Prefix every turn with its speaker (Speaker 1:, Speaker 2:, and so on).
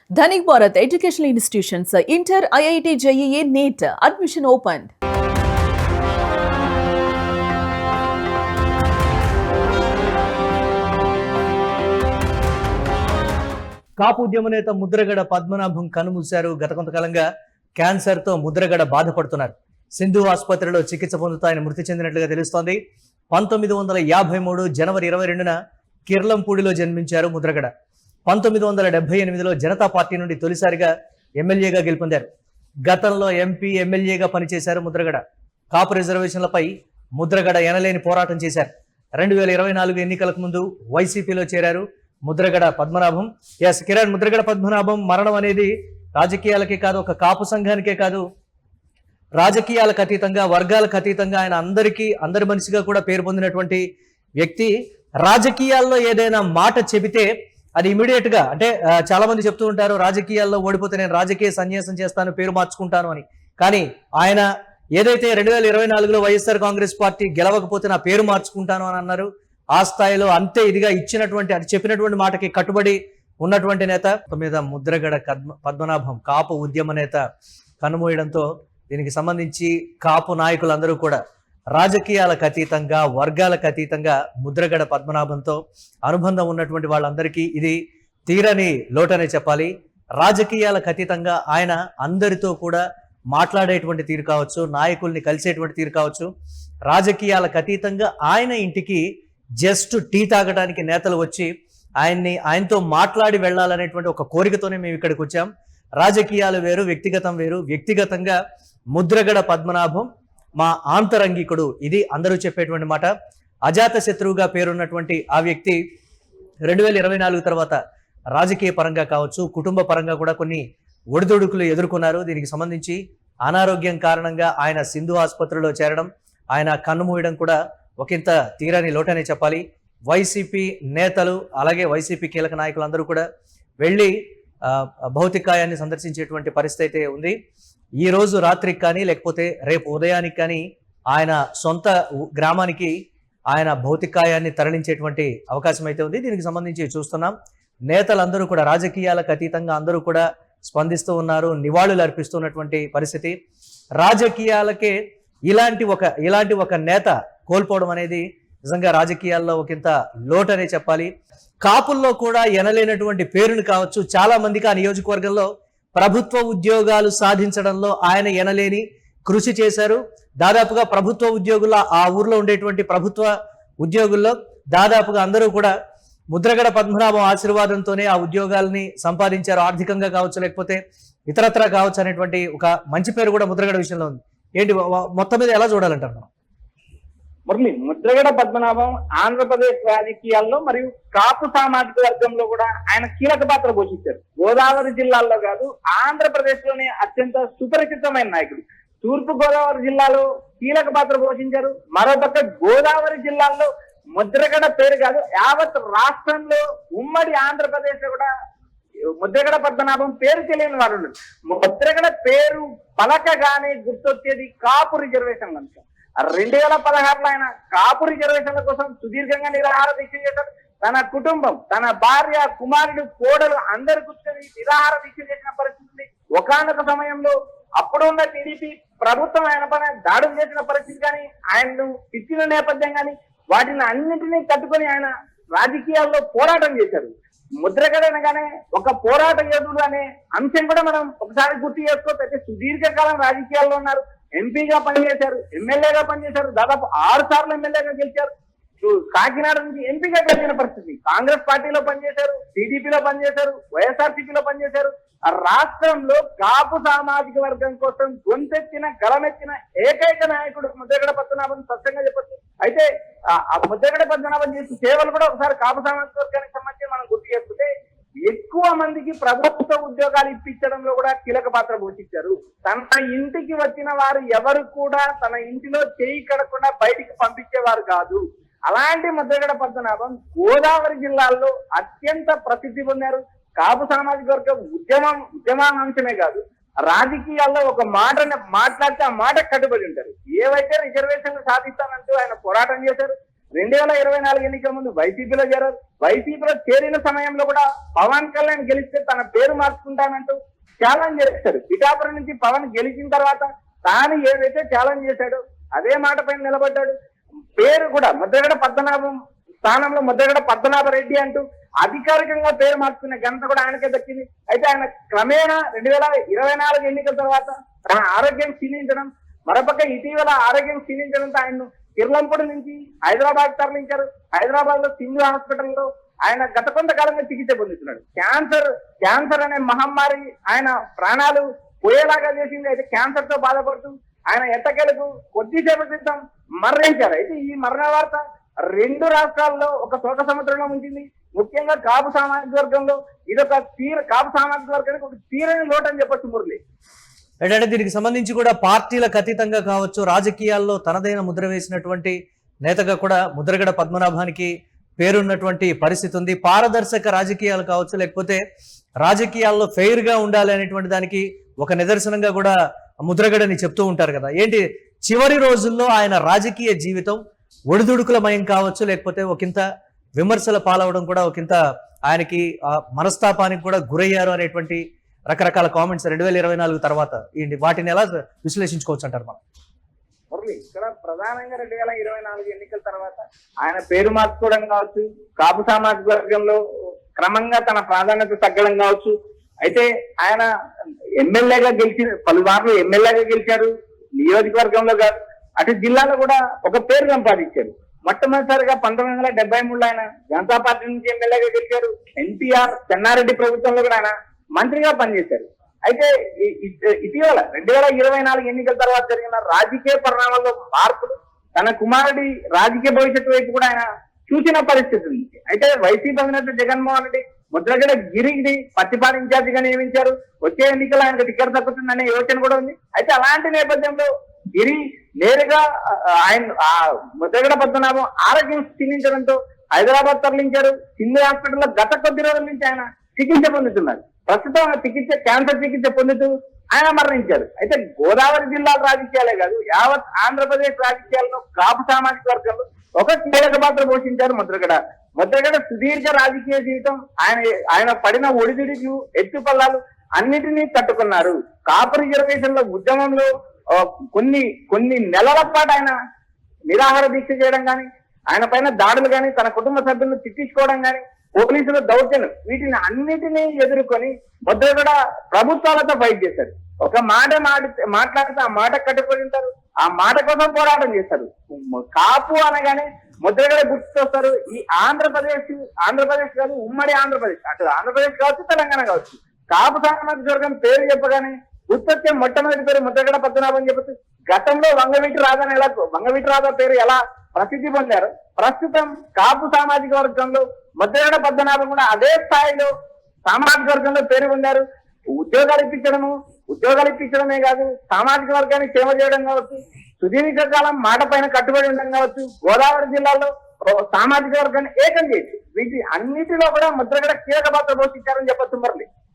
Speaker 1: Dhanik Bharat Educational Institutions, Inter, IIT, JEE, NEET, admission opened.
Speaker 2: కాపు ఉద్యమ నేత ముద్రగడ పద్మనాభం కనుమూశారు. గత కొంతకాలంగా క్యాన్సర్ తో ముద్రగడ బాధపడుతున్నారు. సింధు ఆసుపత్రిలో చికిత్స పొందుతూ ఆయన మృతి చెందినట్లుగా తెలుస్తోంది. 1953 జనవరి 22న కిర్లంపూడిలో జన్మించారు ముద్రగడ. 1978లో జనతా పార్టీ నుండి తొలిసారిగా ఎమ్మెల్యేగా గెలుపొందారు. గతంలో ఎంపీ, ఎమ్మెల్యేగా పనిచేశారు ముద్రగడ. కాపు రిజర్వేషన్లపై ముద్రగడ ఎనలేని పోరాటం చేశారు. 2024 ఎన్నికలకు ముందు వైసీపీలో చేరారు ముద్రగడ పద్మనాభం. కిరణ్, ముద్రగడ పద్మనాభం మరణం అనేది రాజకీయాలకే కాదు, ఒక కాపు సంఘానికే కాదు, రాజకీయాలకు అతీతంగా, వర్గాలకు అతీతంగా ఆయన అందరి మనిషిగా కూడా పేరు పొందినటువంటి వ్యక్తి. రాజకీయాల్లో ఏదైనా మాట చెబితే అది ఇమీడియట్ గా, అంటే చాలా మంది చెప్తూ ఉంటారు రాజకీయాల్లో ఓడిపోతే నేను రాజకీయ సన్యాసం చేస్తాను, పేరు మార్చుకుంటాను అని. కానీ ఆయన ఏదైతే 2024లో వైఎస్ఆర్ కాంగ్రెస్ పార్టీ గెలవకపోతే నా పేరు మార్చుకుంటాను అని అన్నారు. ఆ స్థాయిలో అంతే ఇదిగా అది చెప్పినటువంటి మాటకి కట్టుబడి ఉన్నటువంటి నేత మీద ముద్రగడ పద్మనాభం కాపు ఉద్యమ నేత కనుమూయడంతో దీనికి సంబంధించి కాపు నాయకులందరూ కూడా రాజకీయాలకు అతీతంగా, వర్గాలకు అతీతంగా ముద్రగడ పద్మనాభంతో అనుబంధం ఉన్నటువంటి వాళ్ళందరికీ ఇది తీరని లోటనే చెప్పాలి. రాజకీయాలకు అతీతంగా ఆయన అందరితో కూడా మాట్లాడేటువంటి తీరు కావచ్చు, నాయకుల్ని కలిసేటువంటి తీరు కావచ్చు, రాజకీయాలకు అతీతంగా ఆయన ఇంటికి జస్ట్ టీ తాగడానికి నేతలు వచ్చి ఆయనతో మాట్లాడి వెళ్ళాలనేటువంటి ఒక కోరికతోనే మేము ఇక్కడికి వచ్చాం. రాజకీయాలు వేరు, వ్యక్తిగతం వేరు. వ్యక్తిగతంగా ముద్రగడ పద్మనాభం మా ఆంతరంగికుడు, ఇది అందరూ చెప్పేటువంటి మాట. అజాత శత్రువుగా పేరున్నటువంటి ఆ వ్యక్తి 2024 తర్వాత రాజకీయ పరంగా కావచ్చు, కుటుంబ పరంగా కూడా కొన్ని ఒడిదుడుకులు ఎదుర్కొన్నారు. దీనికి సంబంధించి అనారోగ్యం కారణంగా ఆయన సింధు ఆసుపత్రిలో చేరడం, ఆయన కన్నుమూయడం కూడా ఒకంత తీరని లోటనే చెప్పాలి. వైసీపీ నేతలు అలాగే వైసీపీ కీలక నాయకులు అందరూ కూడా వెళ్ళి భౌతికాయాన్ని సందర్శించేటువంటి పరిస్థితి అయితే ఉంది. ఈ రోజు రాత్రికి కానీ లేకపోతే రేపు ఉదయానికి కానీ ఆయన సొంత గ్రామానికి ఆయన భౌతికాయాన్ని తరలించేటువంటి అవకాశం అయితే ఉంది. దీనికి సంబంధించి చూస్తున్నాం నేతలందరూ కూడా రాజకీయాలకు అతీతంగా అందరూ కూడా స్పందిస్తూ ఉన్నారు, నివాళులు అర్పిస్తున్నటువంటి పరిస్థితి. రాజకీయాలకే ఇలాంటి ఒక నేత కోల్పోవడం అనేది నిజంగా రాజకీయాల్లో ఒకంత లోటనే చెప్పాలి. కాపుల్లో కూడా ఎనలేనటువంటి పేరును కావచ్చు, చాలా మందికి ఆ నియోజకవర్గంలో ప్రభుత్వ ఉద్యోగాలు సాధించడంలో ఆయన ఎనలేని కృషి చేశారు. దాదాపుగా ప్రభుత్వ ఉద్యోగుల్లో, ఆ ఊర్లో ఉండేటువంటి ప్రభుత్వ ఉద్యోగుల్లో దాదాపుగా అందరూ కూడా ముద్రగడ పద్మనాభం ఆశీర్వాదంతోనే ఆ ఉద్యోగాల్ని సంపాదించారు. ఆర్థికంగా కావచ్చు, లేకపోతే ఇతరత్రా కావచ్చు అనేటువంటి ఒక మంచి పేరు కూడా ముద్రగడ విషయంలో ఉంది. ఏంటి మొత్తం మీద ఎలా చూడాలంటారు మనం?
Speaker 3: మురళి, ముద్రగడ పద్మనాభం ఆంధ్రప్రదేశ్ రాజకీయాల్లో మరియు కాపు సామాజిక వర్గంలో కూడా ఆయన కీలక పాత్ర పోషించారు. గోదావరి జిల్లాల్లో కాదు, ఆంధ్రప్రదేశ్ లోనే అత్యంత సుపరిచితమైన నాయకుడు. తూర్పు గోదావరి జిల్లాలో కీలక పాత్ర పోషించారు. మరోపక్క గోదావరి జిల్లాల్లో ముద్రగడ పేరు కాదు, యావత్ రాష్ట్రంలో ఉమ్మడి ఆంధ్రప్రదేశ్ లో కూడా ముద్రగడ పద్మనాభం పేరు తెలియని వారు. ముద్రగడ పేరు పలకగానే గుర్తొచ్చేది కాపు రిజర్వేషన్ అంశం. 2016లో ఆయన కాపు రిజర్వేషన్ల కోసం సుదీర్ఘంగా నిరాహార దీక్ష చేశారు. తన కుటుంబం, తన భార్య, కుమారుడు, కోడలు అందరు కూర్చొని నిరాహార దీక్ష చేసిన పరిస్థితి. ఒకానొక సమయంలో అప్పుడున్న టీడీపీ ప్రభుత్వం ఆయన పైన దాడులు చేసిన పరిస్థితి కానీ, ఆయన్ను పిచ్చిన నేపథ్యం కానీ, వాటిని అన్నింటినీ కట్టుకొని ఆయన రాజకీయాల్లో పోరాటం చేశారు. ముద్రగడ అనగానే ఒక పోరాట యోధుడు అనే అంశం కూడా మనం ఒకసారి గుర్తు చేసుకోవచ్చు. అయితే సుదీర్ఘకాలం రాజకీయాల్లో ఉన్నారు. ఎంపీగా పనిచేశారు, ఎమ్మెల్యేగా పనిచేశారు, దాదాపు 6 సార్లు ఎమ్మెల్యేగా గెలిచారు. కాకినాడ నుంచి ఎంపీగా గెలిచిన పరిస్థితి. కాంగ్రెస్ పార్టీలో పనిచేశారు, టీడీపీలో పనిచేశారు, వైఎస్ఆర్సీపీలో పనిచేశారు. రాష్ట్రంలో కాపు సామాజిక వర్గం కోసం గొంతెత్తిన, గలమెత్తిన ఏకైక నాయకుడు ముద్రగడ పద్మనాభం స్పష్టంగా చెప్పచ్చు. అయితే ఆ ముద్రగడ పద్మనాభం చేసిన సేవలు కూడా ఒకసారి కాపు సామాజిక వర్గానికి సంబంధించి మనం గుర్తు చేసుకుంటే, ఎక్కువ మందికి ప్రభుత్వ ఉద్యోగాలు ఇప్పించడంలో కూడా కీలక పాత్ర పోషించారు. తన ఇంటికి వచ్చిన వారు ఎవరు కూడా తన ఇంటిలో చేయి కడకుండా బయటికి పంపించేవారు కాదు. అలాంటి ముద్రగడ పద్మనాభం గోదావరి జిల్లాల్లో అత్యంత ప్రసిద్ధి పొందారు. కాపు సామాజిక వర్గం ఉద్యమాంశమే కాదు, రాజకీయాల్లో ఒక మాటని మాట్లాడితే ఆ మాట కట్టుబడి ఉంటారు. ఏవైతే రిజర్వేషన్లు సాధిస్తానంటూ ఆయన పోరాటం చేశారు, 2024 ఎన్నికల ముందు వైసీపీలో చేరారు. వైసీపీలో చేరిన సమయంలో కూడా పవన్ కళ్యాణ్ గెలిస్తే తన పేరు మార్చుకుంటానంటూ ఛాలెంజ్ చేశాడు. పిఠాపురం నుంచి పవన్ గెలిచిన తర్వాత తాను ఏదైతే ఛాలెంజ్ చేశాడో అదే మాట పైన నిలబడ్డాడు. పేరు కూడా ముద్రగడ పద్మనాభం స్థానంలో ముద్రగడ పద్మనాభరెడ్డి అంటూ అధికారికంగా పేరు మార్చుకునే ఘనత కూడా ఆయనకే దక్కింది. అయితే ఆయన క్రమేణా 2024 ఎన్నికల తర్వాత తన ఆరోగ్యం క్షీణించడం, మరోపక్క ఇటీవల ఆరోగ్యం క్షీణించడంతో ఆయన్ను కిర్లంపూడి నుంచి హైదరాబాద్ తరలించారు. హైదరాబాద్ లో సింధు హాస్పిటల్లో ఆయన గత కొంతకాలంగా చికిత్స పొందుతున్నాడు. క్యాన్సర్ అనే మహమ్మారి ఆయన ప్రాణాలు పోయేలాగా చేసింది. అయితే క్యాన్సర్ తో బాధపడుతూ ఆయన ఎట్టకేలకు కొద్దిసేపటి క్రితం మరణించారు. అయితే ఈ మరణ వార్త 2 రాష్ట్రాల్లో ఒక శోక సముద్రంలో ఉంచింది. ముఖ్యంగా కాపు సామాజిక వర్గంలో ఇదొక కాపు సామాజిక వర్గానికి ఒక తీరని లోటు అని చెప్పొచ్చు మురళి.
Speaker 2: అంటే దీనికి సంబంధించి కూడా పార్టీలకు అతీతంగా కావచ్చు, రాజకీయాల్లో తనదైన ముద్ర వేసినటువంటి నేతగా కూడా ముద్రగడ పద్మనాభానికి పేరున్నటువంటి పరిస్థితి ఉంది. పారదర్శక రాజకీయాలు కావచ్చు, లేకపోతే రాజకీయాల్లో ఫెయిర్ గా ఉండాలి అనేటువంటి దానికి ఒక నిదర్శనంగా కూడా ముద్రగడని చెప్తూ ఉంటారు కదా. ఏంటి చివరి రోజుల్లో ఆయన రాజకీయ జీవితం ఒడిదుడుకులమయం కావచ్చు, లేకపోతే ఒకంత విమర్శల పాలవడం కూడా ఒకంత ఆయనకి మనస్తాపానికి కూడా గురయ్యారు అనేటువంటి రకరకాల కామెంట్స్ 2024 తర్వాత వాటిని ఎలా విశ్లేషించుకోవచ్చు అంటారు మనం?
Speaker 3: మురళి, ఇక్కడ ప్రధానంగా 2024 ఎన్నికల తర్వాత ఆయన పేరు మార్చుకోవడం కావచ్చు, కాపు సామాజిక వర్గంలో క్రమంగా తన ప్రాధాన్యత తగ్గడం కావచ్చు. అయితే ఆయన ఎమ్మెల్యేగా పలుమార్లు ఎమ్మెల్యేగా గెలిచారు. నియోజకవర్గంలో కాదు, అటు జిల్లాలో కూడా ఒక పేరు సంపాదించారు. మొట్టమొదటిసారిగా 1973లో ఆయన జనతా పార్టీ నుంచి ఎమ్మెల్యేగా గెలిచారు. ఎన్టీఆర్ చెన్నారెడ్డి ప్రభుత్వంలో కూడా ఆయన మంత్రిగా పనిచేశారు. అయితే ఇటీవల 2024 ఎన్నికల తర్వాత జరిగిన రాజకీయ పరిణామాల్లో మార్పులు తన కుమారుడి రాజకీయ భవిష్యత్తు వైపు కూడా ఆయన చూసిన పరిస్థితి ఉంది. అయితే వైసీపీ అధినేత జగన్మోహన్ రెడ్డి ముద్రగడ గిరికి పత్తిపాడు ఇన్ఛార్జిగా నియమించారు. వచ్చే ఎన్నికల్లో ఆయనకు టికెట్ దక్కుతుందనే యోచన కూడా ఉంది. అయితే అలాంటి నేపథ్యంలో గిరి నేరుగా ఆయన ముద్రగడ పద్మనాభం ఆరోగ్యం క్షీణించడంతో హైదరాబాద్ తరలించారు. సింధు హాస్పిటల్లో గత కొద్ది రోజుల నుంచి ఆయన చికిత్స పొందుతున్నారు. ప్రస్తుతం క్యాన్సర్ చికిత్స పొందుతూ ఆయన మరణించారు. అయితే గోదావరి జిల్లాల రాజకీయాలే కాదు, యావత్ ఆంధ్రప్రదేశ్ రాజకీయాల్లో కాపు సామాజిక వర్గంలో ఒక కీలక పాత్ర పోషించారు ముద్రగడ సుదీర్ఘ రాజకీయ జీవితం. ఆయన పడిన ఒడిదుడికి ఎత్తుపల్లాలు అన్నిటినీ తట్టుకున్నారు. కాపు రిజర్వేషన్ల ఉద్యమంలో కొన్ని నెలల పాటు ఆయన నిరాహార దీక్ష చేయడం కానీ, ఆయన పైన దాడులు కానీ, తన కుటుంబ సభ్యులను తిట్టించుకోవడం కానీ, పోలీసుల దౌర్జన్యం, వీటిని అన్నిటినీ ఎదుర్కొని ముద్రగడ ప్రభుత్వాలతో ఫైట్ చేశారు. ఒక మాట్లాడితే ఆ మాట కట్టుకొని ఉంటారు, ఆ మాట కోసం పోరాటం చేస్తారు. కాపు అనగానే ముద్రగడ గుర్తుకొస్తారు. ఈ ఆంధ్రప్రదేశ్ కాదు, ఉమ్మడి ఆంధ్రప్రదేశ్, అటు ఆంధ్రప్రదేశ్ కావచ్చు, తెలంగాణ కావచ్చు, కాపు సామాజిక వర్గం పేరు చెప్పగానే గుర్తొచ్చే మొట్టమొదటి పేరు ముద్రగడ పద్మనాభం అని చెప్పచ్చు. గతంలో వంగవీటి రాధా పేరు ఎలా ప్రసిద్ధి పొందారు, ప్రస్తుతం కాపు సామాజిక వర్గంలో ముద్రగడ పద్మనాభం కూడా అదే స్థాయిలో సామాజిక వర్గంలో పేరు పొందారు. ఉద్యోగాలు ఇప్పించడమే కాదు, సామాజిక వర్గానికి సేవ చేయడం కావచ్చు, సుదీర్ఘకాలం మాట పైన కట్టుబడి ఉండడం కావచ్చు, గోదావరి జిల్లాలో సామాజిక వర్గాన్ని ఏకం చేయొచ్చు. వీటి అన్నిటిలో కూడా ముద్రగడ కీలక పాత్ర పోషించారని చెప్పొచ్చు మురళి.